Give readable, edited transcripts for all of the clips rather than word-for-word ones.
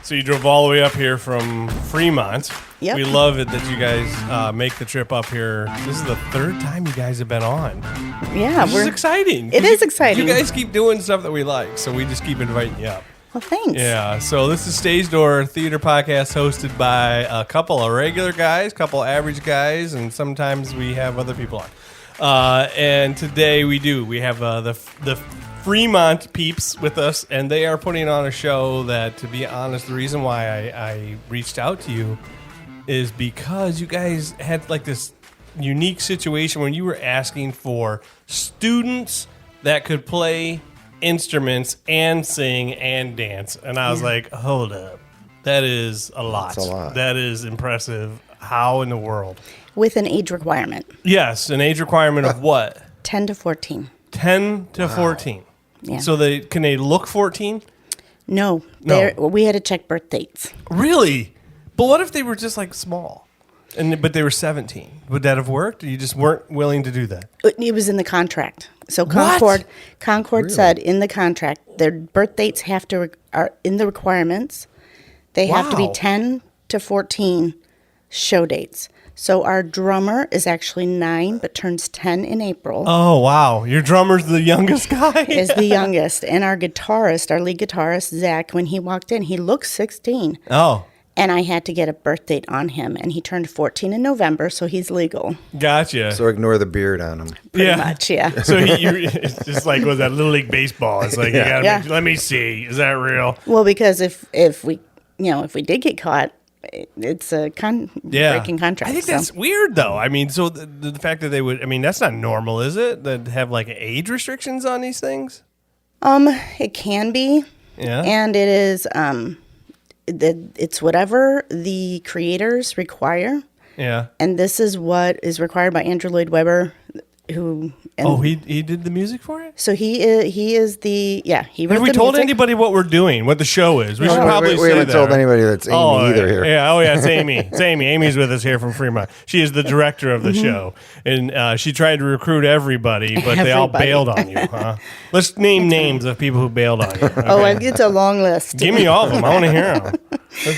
So you drove all the way up here from Fremont. Yep. We love it that you guys make the trip up here. This is the third time you guys have been on. Yeah, This is exciting. It is exciting. You guys keep doing stuff that we like, so we just keep inviting you up. Well, thanks. Yeah, so this is Stage Door Theater Podcast hosted by a couple of regular guys, couple average guys, and sometimes we have other people on. And today we have the Fremont peeps with us, and they are putting on a show that, to be honest, the reason why I reached out to you is because you guys had like this unique situation when you were asking for students that could play instruments and sing and dance. And I was like, hold up. That is a lot. That's a lot. That is impressive. How in the world? With an age requirement. Yes, an age requirement of what? 10 to 14. 10 to 14. Yeah. So can they look 14? No. No. We had to check birth dates. Really? But what if they were just like small, but they were 17? Would that have worked? You just weren't willing to do that? It was in the contract. So What? Concord said in the contract their birth dates are in the requirements. They have to be Wow. 10 to 14 show dates. So our drummer is actually 9 but turns 10 in April. Oh, wow. Your drummer's the youngest guy? Is the youngest. And our guitarist, our lead guitarist, Zach, when he walked in, he looked 16. Oh, And I had to get a birth date on him. And he turned 14 in November, so he's legal. gotcha. So ignore the beard on him. Pretty much, yeah. So it's just like was that Little League Baseball? It's like, you gotta Yeah. let me see. Is that real? Well, because if we did get caught, it's a breaking contract. I think so. that's weird, though. I mean, so the fact that they would, I mean, that's not normal, is it? That have like age restrictions on these things? It can be. Yeah. And it is, it's whatever the creators require. Yeah. And this is what is required by Andrew Lloyd Webber, who. And he did the music for it? So he is he wrote Have we the told music. anybody what we're doing, what the show is? We should probably we say haven't that. told anybody that's Amy either here. Yeah, oh yeah, it's Amy. It's Amy. Amy's with us here from Fremont. She is the director of the Mm-hmm. show, and she tried to recruit everybody, but they all Everybody. bailed on you. Huh? Let's name names of people who bailed on you. Oh, Okay. it's a long list. Give me all of them. I want to hear them.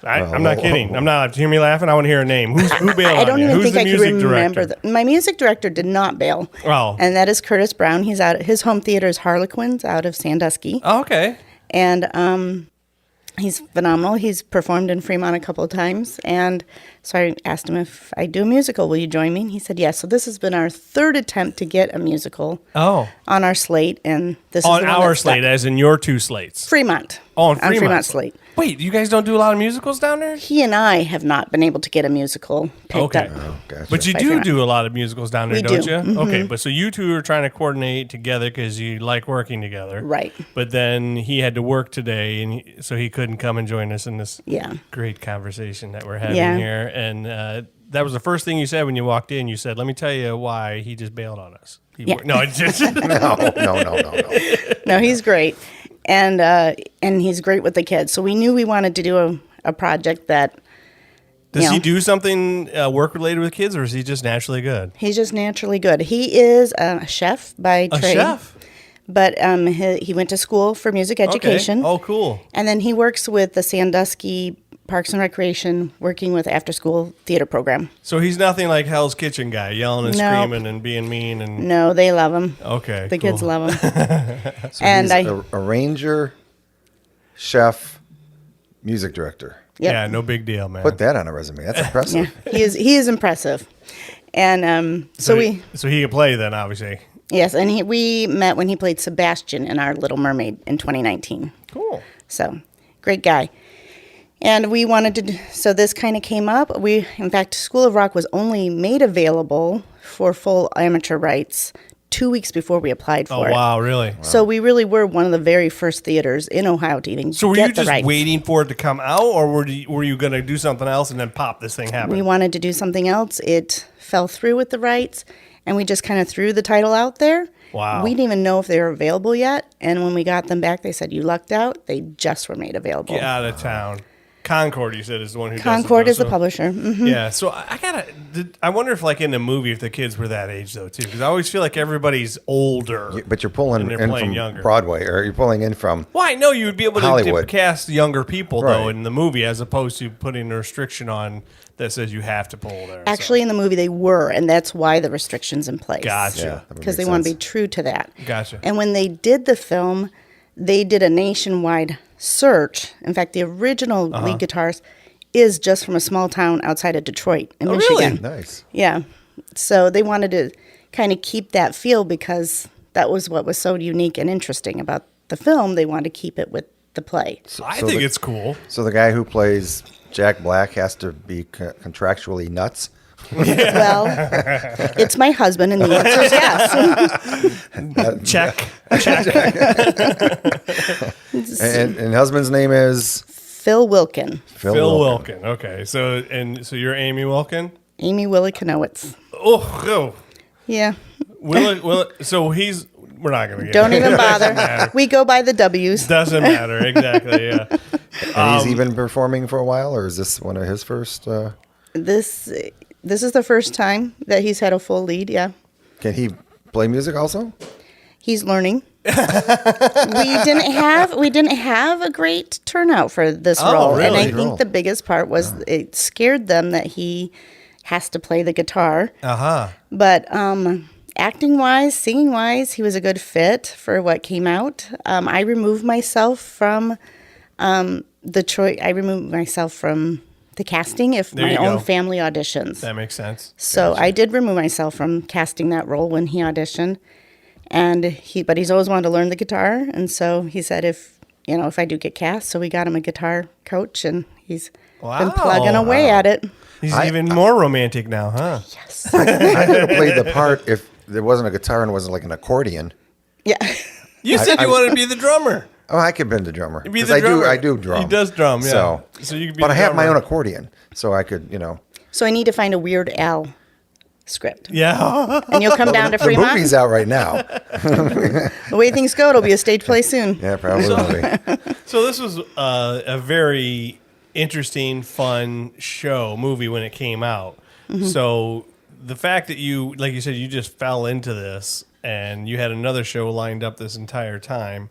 I'm not kidding. I'm not. Hear me laughing? I want to hear a name. Who bailed I don't on you? even Who's think the I can music remember. director? My music director did not bail. Oh. And that is Curtis Brown. He's out. His home theater is Harlequins out of Sandusky. Oh, okay. And he's phenomenal. He's performed in Fremont a couple of times. And so I asked him if I do a musical, will you join me? And he said yes. So this has been our third attempt to get a musical Oh. on our slate. And this On is the one our that stuck. slate, as in your two slates. Fremont. Oh, on Fremont slate. Wait, you guys don't do a lot of musicals down there? He and I have not been able to get a musical picked Okay. up. Oh, gotcha. But you By do Fremont. do a lot of musicals down there, We don't do. you? Mhm. Okay, but so you two are trying to coordinate together because you like working together. Right. But then he had to work today, and so he couldn't come and join us in this Yeah. great conversation that we're having Yeah. here. And that was the first thing you said when you walked in. You said, let me tell you why he just bailed on us. Yeah. No, it's just... No. No, he's great. And he's great with the kids. So we knew we wanted to do a project that Does he know. do something work-related with kids, or is he just naturally good? he's just naturally good. He is a chef by A trade. chef? But he went to school for music education. Okay. Oh, cool. And then he works with the Sandusky Parks and Recreation, working with after-school theater program. So he's nothing like Hell's Kitchen guy, yelling and No. screaming and being mean and... No, they love him. Okay, The kids cool. love him. So And he's I- a ranger, chef, music director. Yep. Yeah, no big deal, man. Put that on a resume. That's impressive. Yeah, he is impressive. And so we... So he can play then, obviously. Yes, and we met when he played Sebastian in our Little Mermaid in 2019. Cool. So, great guy. And we wanted to, so this kind of came up. In fact, School of Rock was only made available for full amateur rights 2 weeks before we applied for Oh, it. wow, really? So we really were one of the very first theaters in Ohio to even So were get you the just rights. waiting for it to come out, or were you going to do something else and then pop, this thing happened? We wanted to do something else. It fell through with the rights, and we just kind of threw the title out there. Wow. We didn't even know if they were available yet. And when we got them back, they said, you lucked out. They just were made available. Get out of town. Concord, you said, is the one who Concord does is the publisher. Mm-hmm. Yeah, so I wonder if, like, in the movie, if the kids were that age, though, too. Because I always feel like everybody's older. But you're pulling and they're in playing from younger. Broadway, or you're pulling in from Well, I know you would be able to Hollywood. cast younger people, though, Right. in the movie, as opposed to putting a restriction on that says you have to pull there. Actually, in the movie, they were, and that's why the restrictions in place. Gotcha. Yeah, that would Because make they want to be sense. true to that. Gotcha. And when they did the film, they did a nationwide search. In fact, the original lead guitarist is just from a small town outside of Detroit in really? Michigan. Nice. Yeah. So they wanted to kind of keep that feel because that was what was so unique and interesting about the film. They wanted to keep it with the play. I So think the- it's cool. So the guy who plays Jack Black has to be contractually nuts. Well, it's my husband, and the answer is yes. Check. And husband's name is Phil Wilkin, Phil Wilkin. Okay. So you're Amy Wilkin? Amy Willikinowitz. Oh. Yeah. So we're not going to get Don't it. even Doesn't bother. matter. We go by the W's. Doesn't matter. Exactly. Yeah. And he's even performing for a while, or is this one of his first? This is the first time that he's had a full lead. Yeah. Can he play music also? He's learning. we didn't have a great turnout for this role, and I really? think the biggest part was it scared them that he has to play the guitar. But acting wise, singing wise, he was a good fit for what came out. I removed myself from I removed myself from the casting if There my you own go. family auditions. That makes sense. So I did remove myself from casting that role when he auditioned, but he's always wanted to learn the guitar, and so he said if I do get cast, so we got him a guitar coach, and he's been plugging away at it. He's even more romantic now, huh? Yes. I could have played the part if there wasn't a guitar and it wasn't like an accordion. Yeah. You said you wanted to be the drummer. Oh, I could have been the drummer. Be 'Cause the drummer. I do drum. He does drum, yeah. So you could be but the I have my drummer. own accordion, so I could, So I need to find a Weird Al script, Yeah. and you'll come down to The Fremont. movie's out right now. The way things go, it'll be a stage play soon. Yeah, probably will be. So this was a very interesting, fun movie when it came out. Mm-hmm. So the fact that you, like you said, you just fell into this and you had another show lined up this entire time,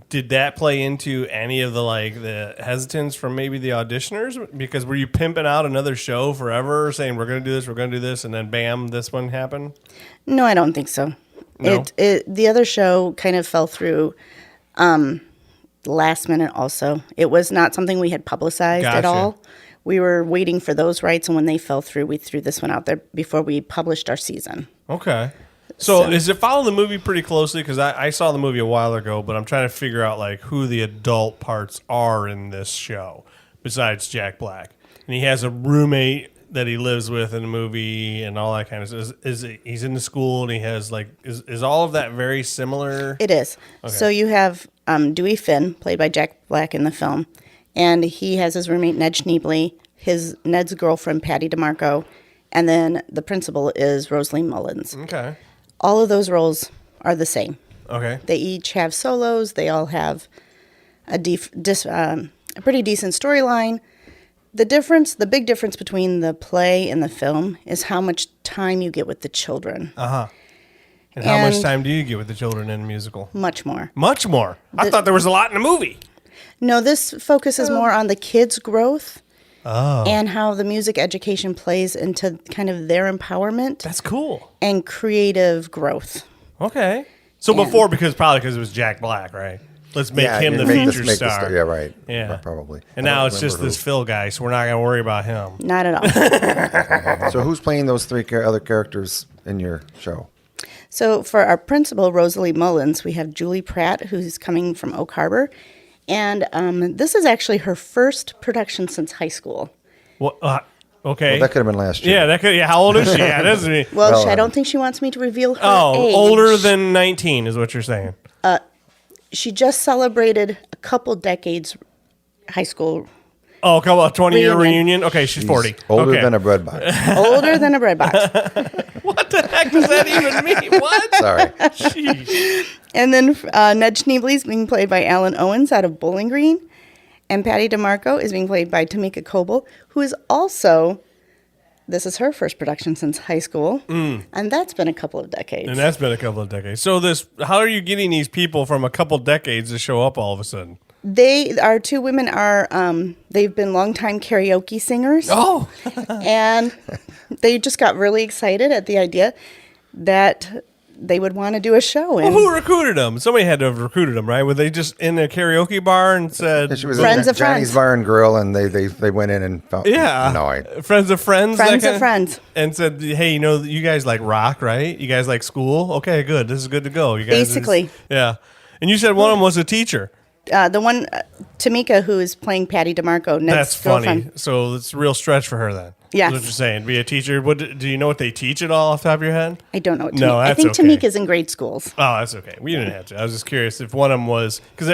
did that play into any of the hesitance from maybe the auditioners? Because were you pimping out another show forever, saying we're going to do this, and then bam, this one happened? No, I don't think so. No? The other show kind of fell through last minute also. It was not something we had publicized at Gotcha. all. We were waiting for those rights, and when they fell through, we threw this one out there before we published our season. Okay. So So- is it follow the movie pretty closely? Because I saw the movie a while ago, but I'm trying to figure out who the adult parts are in this show besides Jack Black. And he has a roommate that he lives with in the movie and all that kind of stuff. He's in the school and he has is all of that very similar? It is. So you have Dewey Finn, played by Jack Black in the film, and he has his roommate Ned Schneebly, Ned's girlfriend Patty DeMarco, and then the principal is Rosalie Mullins. Okay. All of those roles are the same. Okay. They each have solos. They all have a pretty decent storyline. The big difference between the play and the film is how much time you get with the children. And how much And- time do you get with the children in a musical? Much more. Much more. I thought there was a lot in the movie. No, this focuses more on the kids' growth and how the music education plays into kind of their empowerment That's cool. and creative growth. Okay. So before, because it was Jack Black, right? Let's make him the feature star. Yeah, right. Yeah. Probably. And I now don't it's just remember this Phil guy, so we're not going to worry about him. Not at all. who. So who's playing those three other characters in your show? So for our principal, Rosalie Mullins, we have Julie Pratt, who's coming from Oak Harbor. And this is actually her first production since high school. Well, okay. Well, that could have been last year. Yeah, that could. Yeah, how old is she? Yeah, that's me. Well, Well, I don't think she wants me to reveal her Oh, age. older than 19 is what you're saying. She just celebrated a couple decades high school. Oh, a couple of 20-year Reunion. reunion. Okay, she's 40. Older Okay. than a bread box. Older than a bread box. What the heck does that even mean? What? Sorry. Jeez. And then Ned Schneebly's being played by Alan Owens out of Bowling Green. And Patty DeMarco is being played by Tamika Coble, who is also, this is her first production since high school, and that's been a couple of decades. So how are you getting these people from a couple decades to show up all of a sudden? Our two women are, they've been longtime karaoke singers. Oh, And they just got really excited at the idea that they would want to do a show. well, And who recruited them? Somebody had to have recruited them, right? Were they just in a karaoke bar and said, She was Friends at of Johnny's Friends. Bar and Grill, and they went in and found. yeah, No, friends of friends, Friends that of kind Friends. and said, hey, you guys like rock, right? You guys like school? Okay, good. This is good to go. You guys Basically. yeah. And you said one of them was a teacher. The one, Tamika, who is playing Patty DeMarco, Ned's That's funny. girlfriend. So it's a real stretch for her then. Yes. That's what you're saying. Be a teacher. Do you know what they teach at all off the top of your head? I don't know what No, I that's think okay. Tamika's in grade schools. Oh, that's okay. We didn't have to. I was just curious if one of them was because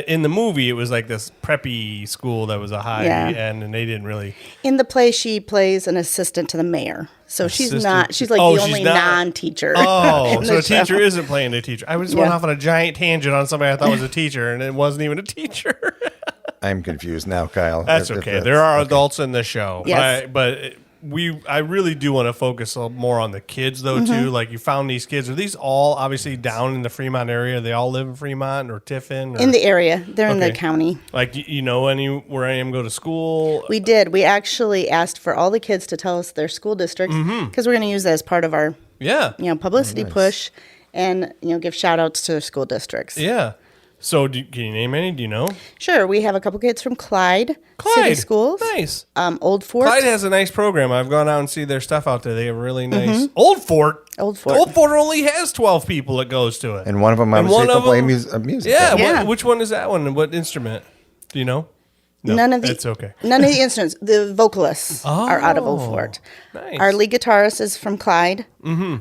in the movie it was like this preppy school that was a high Yeah. end, and they didn't really. In the play, she plays an assistant to the mayor. So Assistant she's like Oh, the she's only not- non-teacher. Oh, in so the a teacher show. isn't playing a teacher. I just went Yeah. off on a giant tangent on somebody I thought was a teacher, and it wasn't even a teacher. I'm confused now, Kyle. That's If okay. that's- There are adults in the show. Yes. But I really do want to focus more on the kids, though, Mm-hmm. too. Like, you found these kids. Are these all obviously down in the Fremont area? They all live in Fremont or Tiffin? Or, In the area. They're in the Okay. county. like, you know where I am go to school? We did. We actually asked for all the kids to tell us their school districts because we're going to use that as part of our Yeah. publicity push and give shout outs to school districts. Yeah. So, can you name any? Do you know? Sure. We have a couple kids from Clyde City Schools. Nice. Old Fort. Clyde has a nice program. I've gone out and see their stuff out there. They have really nice. Old Fort. Old Fort. Old Fort only has 12 people that goes to it. And one of them, I And was one able to of play them- music. Yeah. Yeah. Which one is that one? And what instrument? Do you know? No, None of the It's okay. None of the instruments. The vocalists are out of Old Fort. Nice. Our lead guitarist is from Clyde.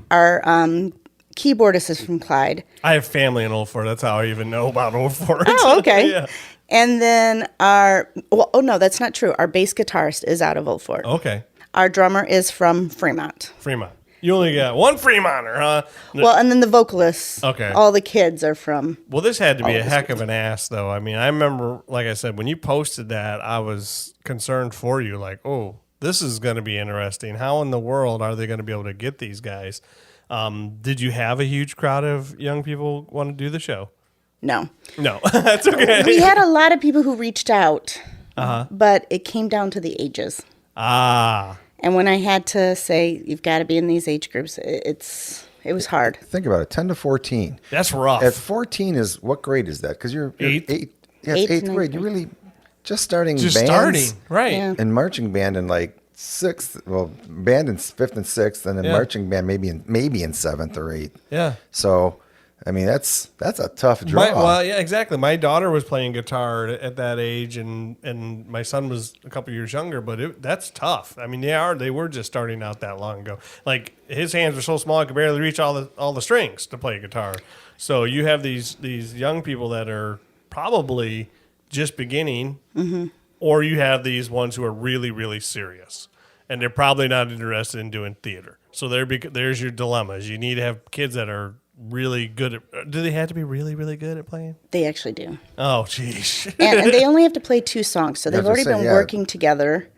Our keyboardist is from Clyde. I have family in Old Fort. That's how I even know about Old Fort. Oh, okay. Yeah. And then no, that's not true. Our bass guitarist is out of Old Fort. Okay. Our drummer is from Fremont. Fremont. You only got one Fremonter, huh? Well, and then the vocalists. Okay. All the kids are from. Well, this had to be All a the heck of an ass, though. I mean, I remember, like I said, when you posted that, I was concerned for you. Like, oh, this is going to be interesting. How in the world are they going to be able to get these guys? Did you have a huge crowd of young people want to do the show? No. No, that's okay. We had a lot of people who reached out, but it came down to the ages. Ah, And when I had to say you've got to be in these age groups, it was hard. Think about it, 10 to 14. that's rough. At 14, what grade is that? Because you're Eighth? eight. Yeah, it's Eighth, eighth ninth grade. You're grade. really just starting Just bands starting, right? Yeah. and marching band in like sixth. Well, band in fifth and sixth, and then Yeah. marching band maybe in seventh or eighth. Yeah. So, I mean, that's a tough draw. Well, yeah, exactly. My daughter was playing guitar at that age, and my son was a couple years younger. But that's tough. I mean, they were just starting out that long ago. Like his hands were so small, I could barely reach all the strings to play guitar. So you have these young people that are probably just beginning, or you have these ones who are really, really serious, and they're probably not interested in doing theater. So there's your dilemmas. You need to have kids that are really good at. Do they have to be really, really good at playing? They actually do. Oh, jeez. And they only have to play 2 songs. So they've was gonna already say, been yeah. working together.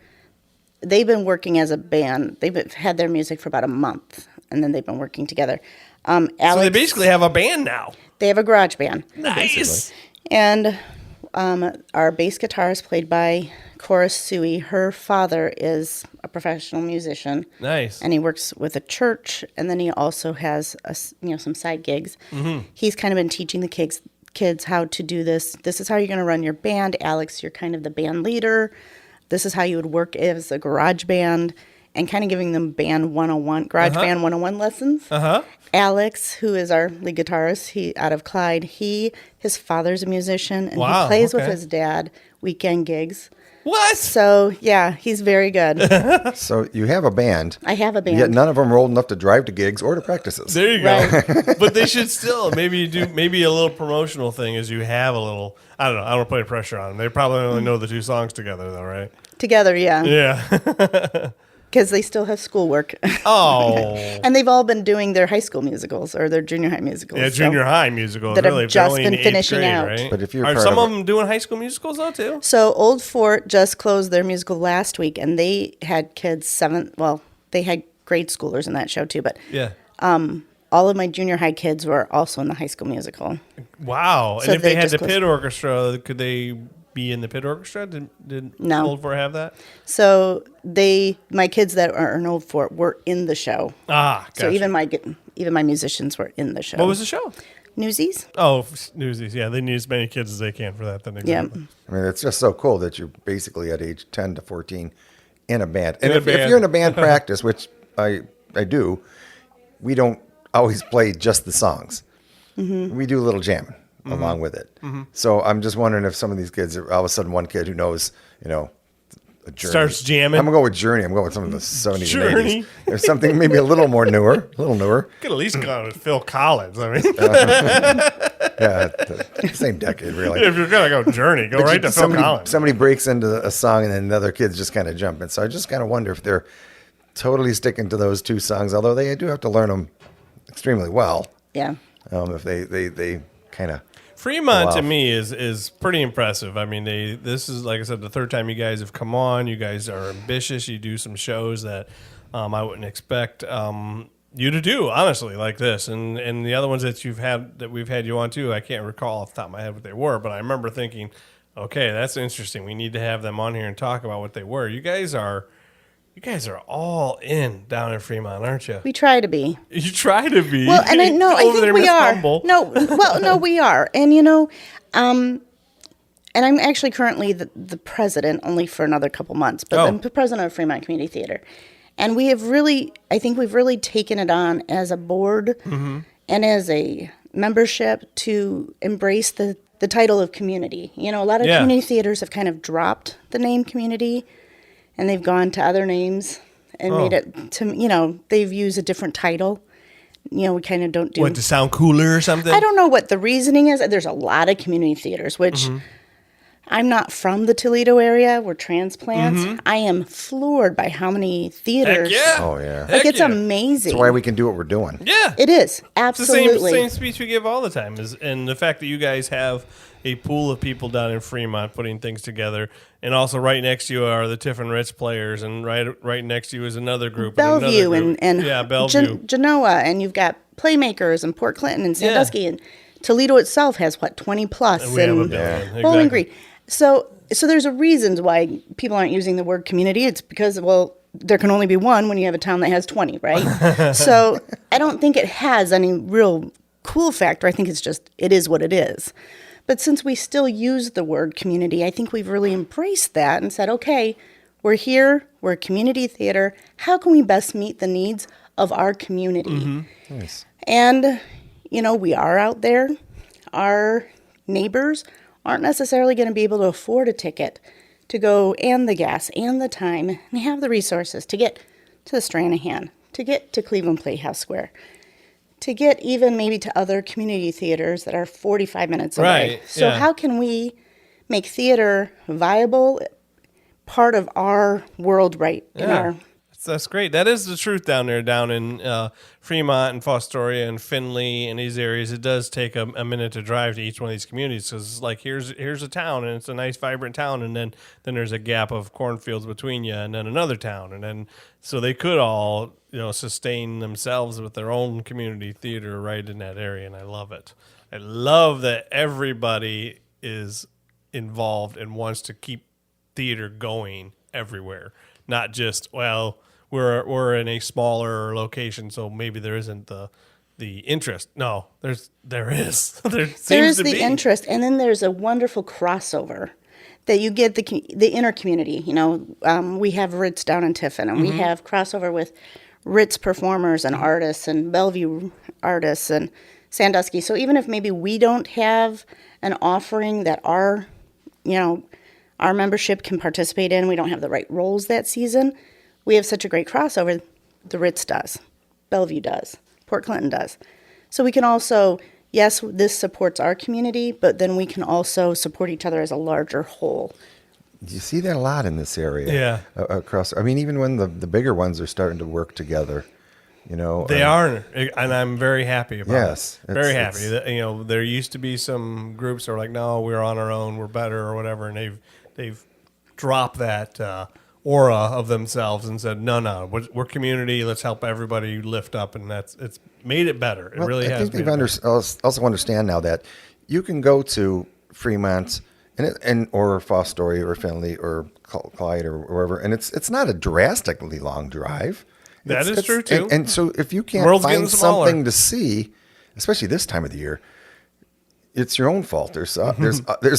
They've been working as a band. They've had their music for about a month, and then they've been working together. Alex, So they basically have a band now. they have a garage band. Nice. And our bass guitarist, played by Cora Suey, her father is a professional musician. Nice. And he works with a church, and then he also has some side gigs. He's kind of been teaching the kids how to do this. This is how you're going to run your band. Alex, you're kind of the band leader. This is how you would work as a garage band, and kind of giving them band 101, garage band 101 lessons. Alex, who is our lead guitarist, he out of Clyde, his father's a musician, and Wow, he plays with okay. his dad weekend gigs. What? So yeah, he's very good. So you have a band. I have a band. Yet none of them are old enough to drive to gigs or to practices. There you go. Right. But they should still maybe a little promotional thing is you have a little. I don't know. I don't want to put pressure on them. They probably only know the 2 songs together though, right? Together, yeah. Yeah. because they still have schoolwork. Oh. And they've all been doing their high school musicals or their junior high musicals. Yeah, junior high musicals. That have really. just They're only been in eighth finishing grade, out. Right? But if you're Are part some of of them doing high school musicals, though, too? So Old Fort just closed their musical last week, and they had kids they had grade schoolers in that show, too. But Yeah. all of my junior high kids were also in the High School Musical. Wow. So And if they they had just the closed- pit orchestra, could they be in the pit orchestra? Did No. Old Fort have that? So my kids that are in Old Fort were in the show. Ah, gotcha. So even my musicians were in the show. What was the show? Newsies? Oh, Newsies. Yeah, they need as many kids as they can for that. Then Yeah. exactly. I mean, it's just so cool that you're basically at age 10 to 14 in a band. And In a if band. you're in a band practice, which I do, we don't always play just the songs. Mm-hmm. We do a little jamming along with it. So I'm just wondering if some of these kids, all of a sudden one kid who knows, a Journey. Starts jamming. I'm going to go with Journey. I'm going with some of the 70s and Journey. 80s. There's something maybe a little newer. Could at least go with Phil Collins. I mean, Yeah, the same decade, really. if you're going to go Journey, go right to Phil Collins. Somebody breaks into a song and then the other kids just kind of jump in. So I just kind of wonder if they're totally sticking to those two songs, although they do have to learn them extremely well. Yeah. If they kind of Fremont to Wow. me is pretty impressive. I mean, this is, like I said, the third time you guys have come on. You guys are ambitious. You do some shows that I wouldn't expect you to do, honestly, like this. And the other ones that we've had you on too, I can't recall off the top of my head what they were, but I remember thinking, okay, that's interesting. We need to have them on here and talk about what they were. You guys are all in down in Fremont, aren't you? We try to be. You try to be. Well, and I Over think there, we Miss are. Humble. No, we are. And and I'm actually currently the president only for another couple months, but I'm the president of Fremont Community Theatre. And we've really taken it on as a board and as a membership to embrace the title of community. A lot of community theaters have kind of dropped the name community and they've gone to other names and made it to, they've used a different title. We kind of don't do. What, to sound cooler or something? I don't know what the reasoning is. There's a lot of community theaters, which I'm not from the Toledo area. We're transplants. I am floored by how many theaters. Heck yeah. Oh, yeah. Like, it's yeah. amazing. That's why we can do what we're doing. Yeah. It is. It's the Absolutely. same speech we give all the time, and the fact that you guys have a pool of people down in Fremont putting things together, and also right next to you are the Tiff and Ritz players, and right next to you is another group, Bellevue and yeah, Bellevue. Genoa, and you've got Playmakers and Port Clinton and Sandusky, and Toledo itself has 20 plus, And we have a and billion, Bowling exactly. Green. So there's a reasons why people aren't using the word community. It's because, there can only be one when you have a town that has 20, right? So I don't think it has any real cool factor. I think it is what it is. But since we still use the word community, I think we've really embraced that and said, okay, we're here, we're a community theater. How can we best meet the needs of our community? Nice. And, we are out there. Our neighbors aren't necessarily going to be able to afford a ticket to go, and the gas and the time and have the resources to get to the Stranahan, to get to Cleveland Playhouse Square, to get even maybe to other community theaters that are 45 minutes away. Right, So yeah. how can we make theater viable, part of our world, right? That's great. That is the truth down in Fremont and Fostoria and Findlay and these areas. It does take a minute to drive to each one of these communities, because like here's a town and it's a nice vibrant town, and then there's a gap of cornfields between you, and then another town, and then so they could all sustain themselves with their own community theater right in that area, and I love it. I love that everybody is involved and wants to keep theater going everywhere, not just we're in a smaller location, so maybe there isn't the interest. No, there is. There seems to the be interest, and then there's a wonderful crossover that you get the inner community. We have Ritz down in Tiffin, and we have crossover with Ritz performers and artists and Bellevue artists and Sandusky. So even if maybe we don't have an offering that our membership can participate in, we don't have the right roles that season, we have such a great crossover. The Ritz does, Bellevue does, Port Clinton does. So we can also, yes, this supports our community, but then we can also support each other as a larger whole. You see that a lot in this area. Yeah. Across. I mean, even when the bigger ones are starting to work together, They are, and I'm very happy about yes, it. Very happy. There used to be some groups that were like, no, we're on our own, we're better or whatever, and they've dropped that aura of themselves and said, no, we're community. Let's help everybody lift up, and it's made it better. It really has. I think they've also understand now that you can go to Fremont or Fostoria or Findlay or Clyde or wherever, and it's not a drastically long drive. That is true too. And so if you can't World's find getting smaller. something to see, especially this time of the year, it's your own fault. There's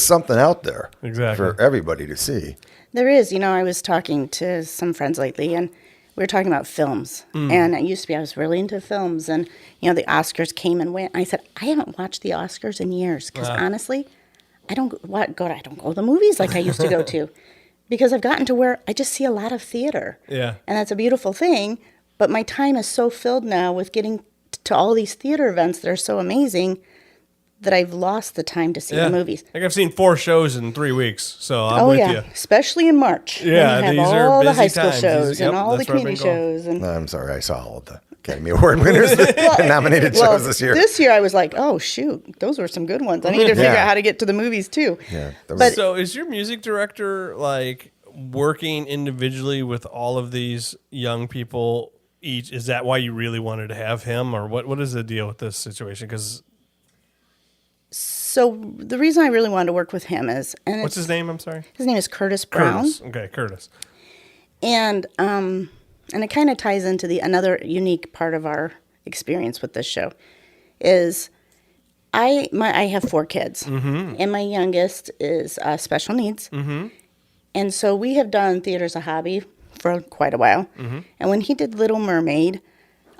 something out there for everybody to see. There is. I was talking to some friends lately, and we were talking about films. And it used to be I was really into films, and the Oscars came and went. I said I haven't watched the Oscars in years because honestly, I don't go to the movies like I used to go to, because I've gotten to where I just see a lot of theater. Yeah, and that's a beautiful thing. But my time is so filled now with getting to all these theater events that are so amazing that I've lost the time to see the movies. Like I've seen 4 shows in 3 weeks, so I'm with you. Especially in March. Yeah, when you have all the high school shows and all the community shows. And I'm sorry, I saw all of the Academy Award winners nominated shows this year. This year I was like, oh shoot, those were some good ones. I need to figure out how to get to the movies too. Yeah. So is your music director like working individually with all of these young people each? Is that why you really wanted to have him, or what is the deal with this situation? So the reason I really wanted to work with him is, and what's his name? I'm sorry. His name is Curtis Brown. Curtis. Okay, Curtis. And it kind of ties into another unique part of our experience with this show is I have 4 kids, and my youngest is special needs, and so we have done theater as a hobby for quite a while. And when he did Little Mermaid,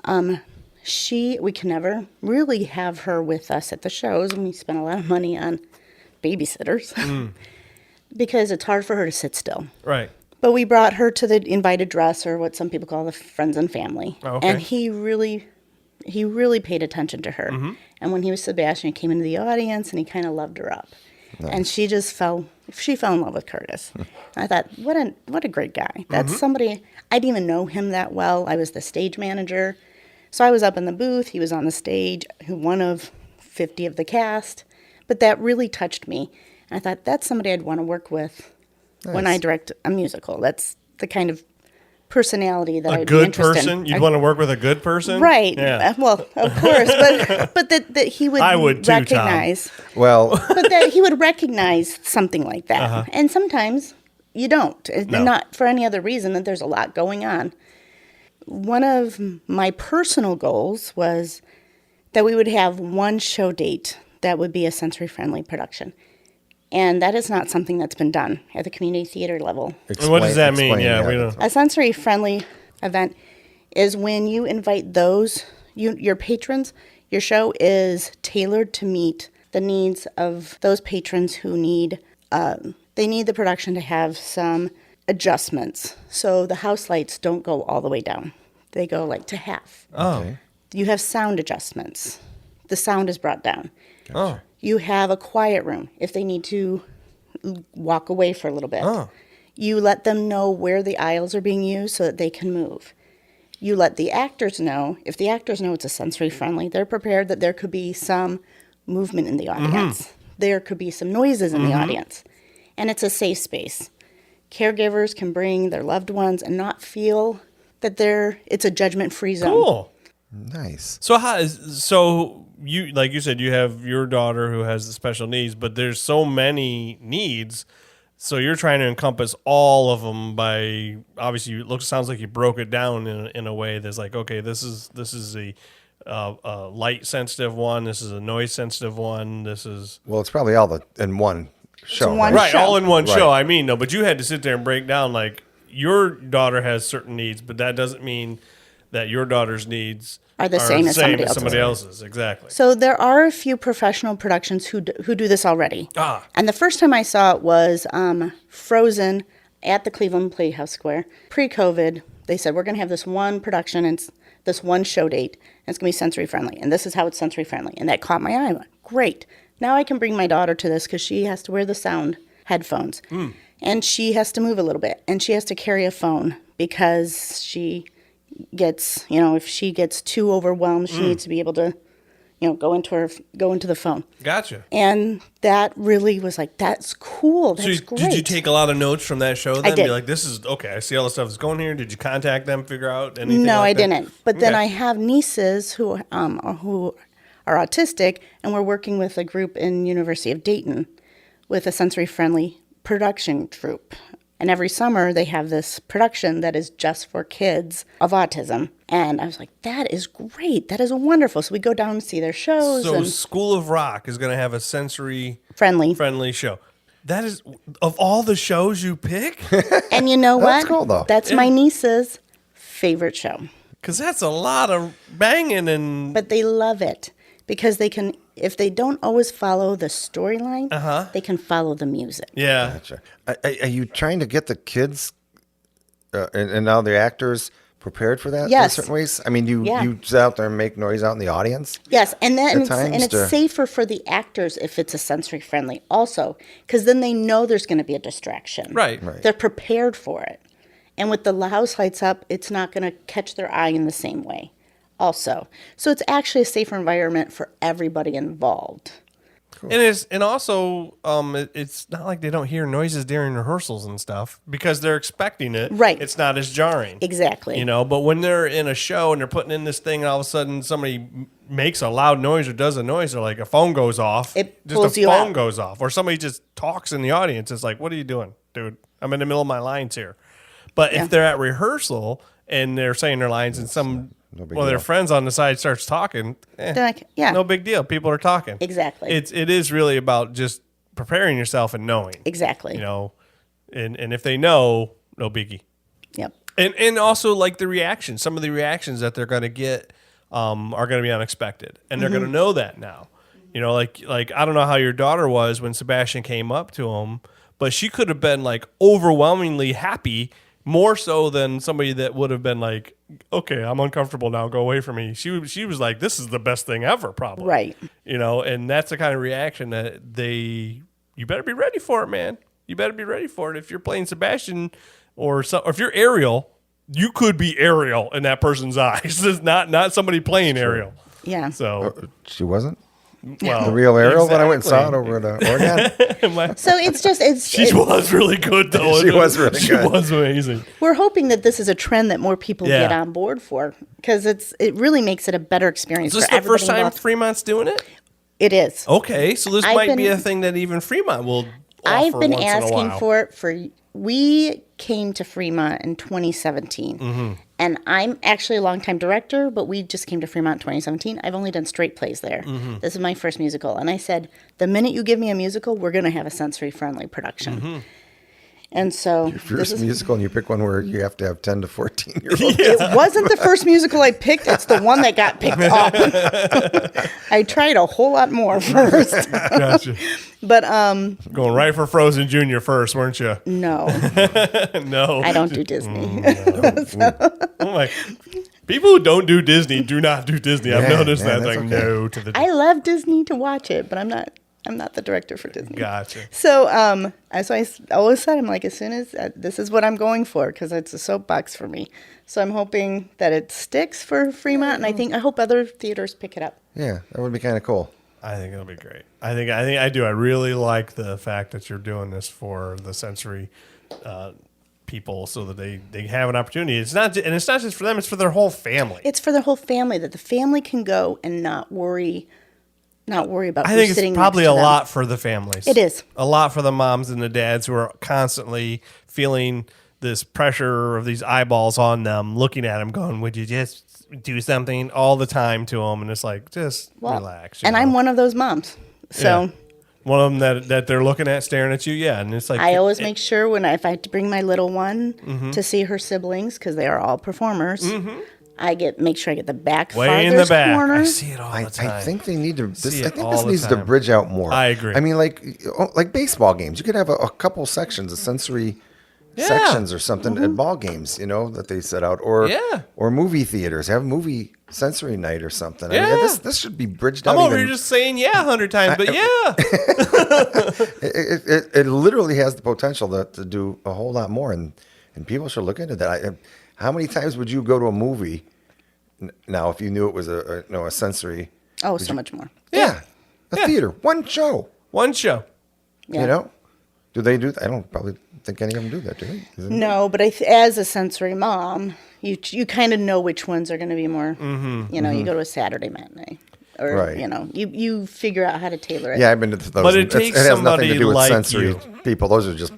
we can never really have her with us at the shows, and we spent a lot of money on babysitters because it's hard for her to sit still. Right. But we brought her to the invited dress, or what some people call the friends and family. Oh, okay. And he really paid attention to her. And when he was Sebastian, he came into the audience and he kind of loved her up. Nice. And she fell in love with Curtis. I thought, what a great guy. That's somebody, I didn't even know him that well. I was the stage manager. So I was up in the booth, he was on the stage, one of 50 of the cast. But that really touched me. And I thought, that's somebody I'd want to work with when I direct a musical. That's the kind of personality that I'd be interested in. A good person? You'd want to work with a good person? Right. Yeah. Well, of course. But that he would recognize. Tom. Well. But that he would recognize something like that. And sometimes you don't. No. Not for any other reason, that there's a lot going on. One of my personal goals was that we would have one show date that would be a sensory-friendly production. And that is not something that's been done at the community theater level. What does that mean? Yeah, we don't. A sensory-friendly event is when you invite your patrons. Your show is tailored to meet the needs of those patrons who need the production to have some adjustments. So the house lights don't go all the way down. They go to half. Oh. Okay. You have sound adjustments. The sound is brought down. Gotcha. Oh. You have a quiet room if they need to walk away for a little bit. Oh. You let them know where the aisles are being used so that they can move. You let the actors know. If the actors know it's a sensory friendly, they're prepared that there could be some movement in the audience. There could be some noises in the audience. And it's a safe space. Caregivers can bring their loved ones and not feel that it's a judgment-free zone. Cool. Nice. So you, like you said, you have your daughter who has the special needs, but there's so many needs. So you're trying to encompass all of them by, obviously, sounds like you broke it down in a way that's like, okay, this is a light sensitive one, this is a noise sensitive one, this is. Well, it's probably all in one show. Right, all in one show. I mean, no, but you had to sit there and break down like your daughter has certain needs, but that doesn't mean that your daughter's needs are the same as somebody else's. Exactly. So there are a few professional productions who do this already. And the first time I saw it was Frozen at the Cleveland Playhouse Square. Pre-COVID, they said, we're going to have this one production and this one show date, and it's going to be sensory friendly. And this is how it's sensory friendly. And that caught my eye. I went, great. Now I can bring my daughter to this because she has to wear the sound headphones. and she has to move a little bit, and she has to carry a phone because she gets, if she gets too overwhelmed, she needs to be able to, go into the phone. Gotcha. And that really was like, that's cool. That's great. Did you take a lot of notes from that show then? I did. Be like, this is, okay, I see all the stuff that's going here. Did you contact them, figure out anything No, like I that? didn't. But then I have nieces who are autistic, and we're working with a group in University of Dayton with a sensory-friendly production troupe. And every summer they have this production that is just for kids of autism. And I was like, that is great. That is wonderful. So we go down and see their shows. So and School of Rock is going to have a sensory friendly show. That is, of all the shows you pick? And you know what? That's cool, though. That's my niece's favorite show. Because that's a lot of banging and... But they love it because they can, if they don't always follow the storyline, they can follow the music. Yeah. Gotcha. Are you trying to get the kids and now the actors prepared for that Yes. in certain ways? I mean, you sit out there and make noise out in the audience? Yes, and then At it's safer for the actors if it's a sensory friendly also, because then they know there's going to be a distraction. Right. They're prepared for it. And with the house lights up, it's not going to catch their eye in the same way also. So it's actually a safer environment for everybody involved. And also it's not like they don't hear noises during rehearsals and stuff because they're expecting it. Right. It's not as jarring. Exactly. But when they're in a show and they're putting in this thing and all of a sudden somebody makes a loud noise or does a noise or like a phone goes off. It just pulls a you phone out. goes off or somebody just talks in the audience. It's like, what are you doing, dude? I'm in the middle of my lines here. But if they're at rehearsal and they're saying their lines and one of their friends on the side starts talking, They're like, yeah. no big deal. People are talking. Exactly. It is really about just preparing yourself and knowing. Exactly. And if they know, no biggie. Yep. And also like the reactions. Some of the reactions that they're going to get are going to be unexpected, and they're going to know that now. Like I don't know how your daughter was when Sebastian came up to him, but she could have been like overwhelmingly happy. More so than somebody that would have been like, okay, I'm uncomfortable now, go away from me. She was like, this is the best thing ever, probably. Right. And that's the kind of reaction that you better be ready for it, man. You better be ready for it. If you're playing Sebastian or if you're Ariel, you could be Ariel in that person's eyes. This is not somebody playing Ariel. Yeah. So She wasn't? well, The real Ariel when I went and saw it exactly. over at Oregon? So She was really good, though. She was really She good. was amazing. we're hoping that this is a trend that more people Yeah. get on board for, because it really makes it a better experience Is this for the everybody first time involved. Fremont's doing it? It is. Okay, so this I've might be been- a thing that even Fremont will I've offer been once in a asking while. for it we came to Fremont in 2017. Mm-hmm. And I'm actually a longtime director, but we just came to Fremont in 2017. I've only done straight plays there. Mm-hmm. This is my first musical. And I said, the minute you give me a musical, we're going to have a sensory-friendly production. Mm-hmm. And so Your first musical, and you pick one where you have to have 10 to 14-year-olds. it wasn't the first musical I picked. It's the one that got picked up. I tried a whole lot more first. Gotcha. But Going right for Frozen Junior first, weren't you? no, No. I don't do Disney. I'm like, people who don't do Disney do not do Disney. I've Yeah, noticed yeah, that. that's Like, okay. no to the. I love Disney to watch it, but I'm not the director for Disney. Gotcha. So, as I always said, I'm like, as soon as this is what I'm going for, because it's a soapbox for me. So I'm hoping that it sticks for Fremont, and I hope other theaters pick it up. Yeah, that would be kind of cool. I think it'll be great. I think I do. I really like the fact that you're doing this for the sensory people, so that they have an opportunity. It's not just for them; it's for their whole family. It's for the whole family, that the family can go and not worry about. I think who's sitting it's probably next a to them. lot for the families. It is. A lot for the moms and the dads who are constantly feeling this pressure of these eyeballs on them, looking at them, going, "Would you just do something?" all the time to them, and it's like, just relax. And I'm one of those moms, so. Yeah. One of them that they're looking at, staring at you, yeah, and it's like I always make sure if I have to bring my little one Mm-hmm. to see her siblings, because they are all performers, I make sure I get the back way in the farthest back. corner. I see it all I the time. think they need to. See I it think all this the needs to time. bridge out more. I agree. I mean, like baseball games. You could have a couple sections of sensory Yeah. sections or something at ball games. That they set out, or Yeah. or movie theaters have movie sensory night or something. I Yeah. mean, this should be bridged out. I'm over even- here just saying 100 times, but yeah. it literally has the potential to do a whole lot more, and people should look into that. How many times would you go to a movie now if you knew it was a sensory? Oh, so much more. Yeah. Theater, one show. Yeah. You know, do they do? I don't probably think any of them do that, do they? No, but as a sensory mom, you kind of know which ones are going to be more. You know, you go to a Saturday matinee, or Right. you know, you figure out how to tailor it. Yeah, I've been to those. But it takes has nothing somebody to do with like sensory you. people. Those are just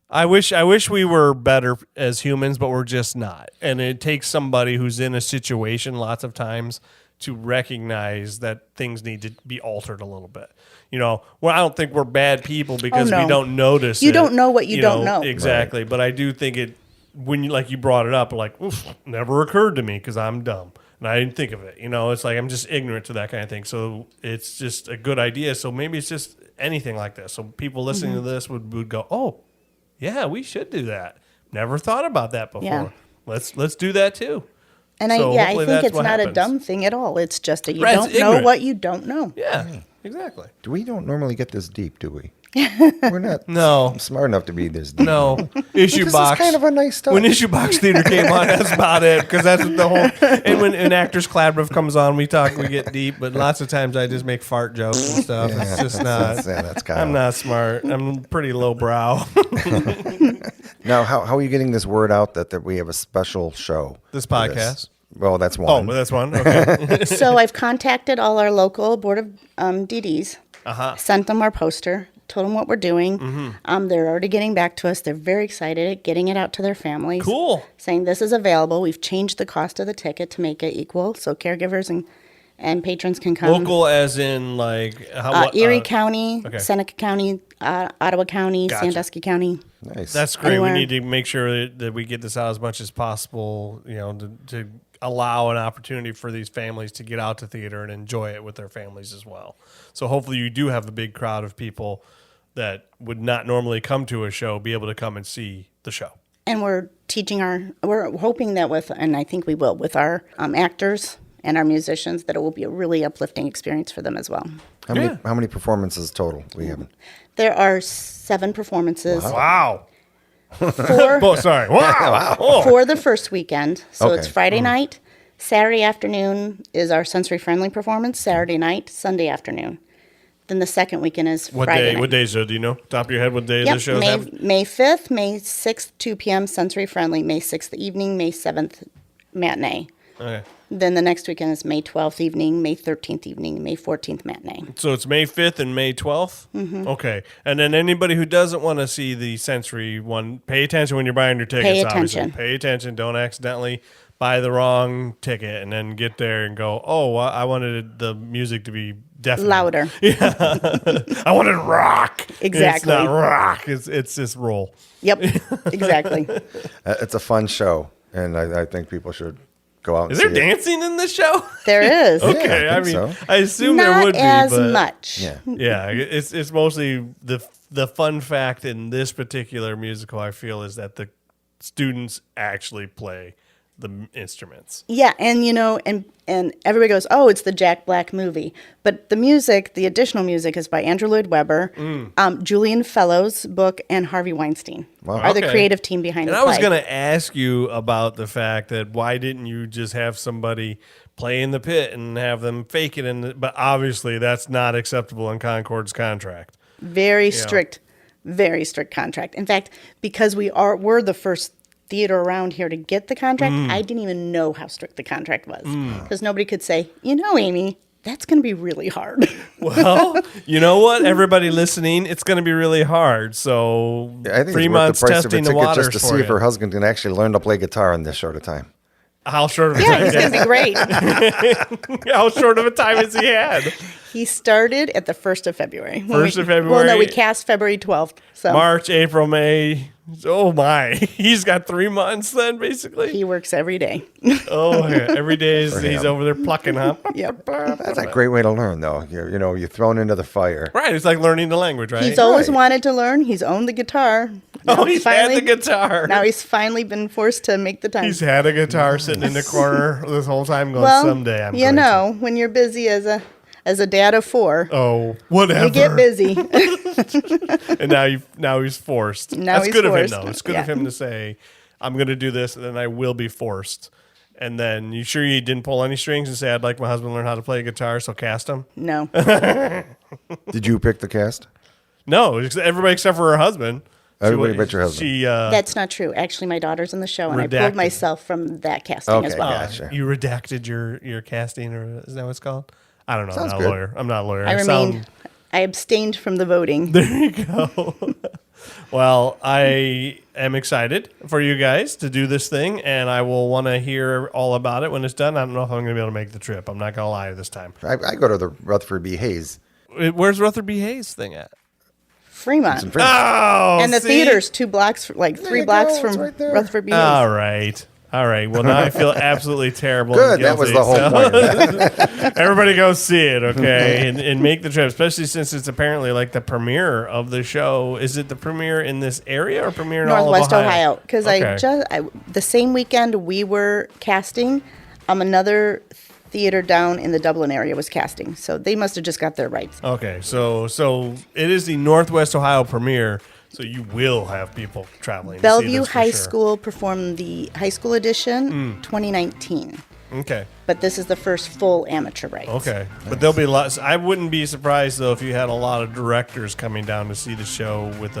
I wish we were better as humans, but we're just not. And it takes somebody who's in a situation lots of times to recognize that things need to be altered a little bit. You know, well, I don't think we're bad people because no. we don't notice. You don't know what you don't know. Exactly. Right. But I do think it when you brought it up, like, oof, never occurred to me because I'm dumb and I didn't think of it. You know, it's like I'm just ignorant to that kind of thing. So it's just a good idea. So maybe it's just anything like this. So people listening to this would go, oh. Yeah, we should do that. Never thought about that before. Yeah. Let's do that too. And So I hopefully think that's it's what not a happens. dumb thing at all. It's just you Right, don't it's know ignorant. what you don't know. Yeah, exactly. we don't normally get this deep, do we? We're not No. smart enough to be this deep. No, issue This box. is kind of a nice stuff. When issue box theater came on, that's about it. Because that's what the whole. And when actors collaborative comes on, we get deep. But lots of times I just make fart jokes and stuff. Yeah, It's just not. that's kind I'm not smart. I'm pretty lowbrow. Now, how are you getting this word out that we have a special show? This for podcast. Well, that's Oh, one. but that's one. Okay. So I've contacted all our local board of DDs, sent them our poster, told them what we're doing. They're already getting back to us. They're very excited, getting it out to their families. Cool. Saying this is available. We've changed the cost of the ticket to make it equal, so caregivers and patrons can come. Local as in like how, what, Erie County, okay. Seneca County, Ottawa County, Gotcha. Sandusky County. Nice. That's great. Anywhere. We need to make sure that we get this out as much as possible, you know, to allow an opportunity for these families to get out to theater and enjoy it with their families as well. So hopefully you do have a big crowd of people that would not normally come to a show be able to come and see the show. And we're hoping that and I think we will, with our actors and our musicians, that it will be a really uplifting experience for them as well. How many performances total we have? There are 7 performances. Wow. 4 Oh, sorry. Wow. Oh. for the first weekend. So it's Okay. Friday night. Saturday afternoon is our sensory-friendly performance. Saturday night, Sunday afternoon. Then the second weekend is What Friday day? night. What days? Do you know? Top of your head, what day Yep, the show's have? May 5th, May 6th, 2 p.m. sensory-friendly. May 6th evening, May 7th matinee. Okay. Then the next weekend is May 12th evening, May 13th evening, May 14th matinee. So it's May 5th and May 12th? Mm-hmm. Okay. And then anybody who doesn't want to see the sensory one, pay attention when you're buying your tickets. Pay Obviously. attention. Pay attention. Don't accidentally buy the wrong ticket and then get there and go, oh, I wanted the music to be deafening. Louder. I wanted rock. Exactly. It's not rock. It's just roll. Yep, exactly. It's a fun show, and I think people should go out and Is see there dancing in this show? There is. Okay. I I think mean, so. I assume there Not would be. as but much. Yeah. Yeah, it's mostly the fun fact in this particular musical, I feel, is that the students actually play the instruments. Yeah, and and everybody goes, "Oh, it's the Jack Black movie," but the music, the additional music, is by Andrew Lloyd Webber, Julian Fellowes' book, and Harvey Weinstein are the Okay. creative team behind And the I was play. going to ask you about the fact that why didn't you just have somebody play in the pit and have them fake it? But obviously that's not acceptable in Concord's contract. Very strict contract. In fact, because we're the first theater around here to get the contract, I didn't even know how strict the contract was because nobody could say, Amy, that's going to be really hard. Well, you know what? Everybody listening, it's going to be really hard. So I think Fremont's it's worth the price of a testing the ticket waters just to for see if her you. husband can actually learn to play guitar in this short of time. How short of a Yeah, time? he's going to be great. How short of a time has he had? He started at the 1st of February. 1st of February. Well, no, we cast February 12th. So March, April, May. Oh my! He's got 3 months then, basically. he works every day. Oh, yeah. Every day he's him. over there plucking, huh? Yep. That's a great way to learn, though. You're thrown into the fire. Right. It's like learning the language, right? He's always Right. wanted to learn. He's owned the guitar. oh, Now he's had the guitar. Now he's finally been forced to make the time. He's had a guitar sitting in the corner this whole time going, well, someday I'm you going know, when you're busy as as a dad of 4. Oh, whatever. We get busy. And now he's forced. Now That's he's good forced. of him, though. It's good of Yeah. him to say, I'm going to do this, and then I will be forced. And then, you sure you didn't pull any strings and say, I'd like my husband to learn how to play guitar, so cast him? No. Did you pick the cast? No, everybody except for her husband. Everybody but your husband. She, That's not true. Actually, my daughter's in the show, and I Redacted. pulled myself from that casting as Okay, well. gotcha. you redacted your casting, or is that what it's called? I don't know. Sounds I'm not good. a lawyer. I'm not a lawyer. I abstained from the voting. There you go. Well, I am excited for you guys to do this thing, and I will want to hear all about it when it's done. I don't know if I'm going to be able to make the trip. I'm not going to lie this time. I go to the Rutherford B. Hayes. Where's Rutherford B. Hayes thing at? Fremont. Some friends. Oh, And the see? theater's 2 blocks, like 3 you blocks go. It's from right there. Rutherford B. All Hayes. right. All right. Well, now I feel absolutely terrible. Good. and That was guilty, the whole point. Everybody go see it, okay? And make the trip, especially since it's apparently like the premiere of the show. Is it the premiere in this area or premiere in Northwest all of Ohio? Ohio. Because Okay. the same weekend we were casting, another theater down in the Dublin area was casting. So they must have just got their rights. Okay, so it is the Northwest Ohio premiere, so you will have people traveling. to see Bellevue this for High sure. School performed the high school edition 2019. Okay, But this is the first full amateur rights. okay, but there'll be lots. I wouldn't be surprised though if you had a lot of directors coming down to see the show with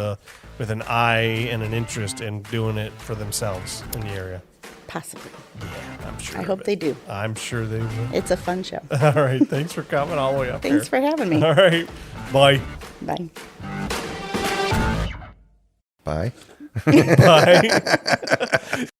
an eye and an interest in doing it for themselves in the area. Possibly. Yeah, I'm sure. I of hope it. they do. I'm sure they will. It's a fun show. All right, thanks for coming all the way up Thanks here. for having me. All right, bye. Bye. Bye. Bye.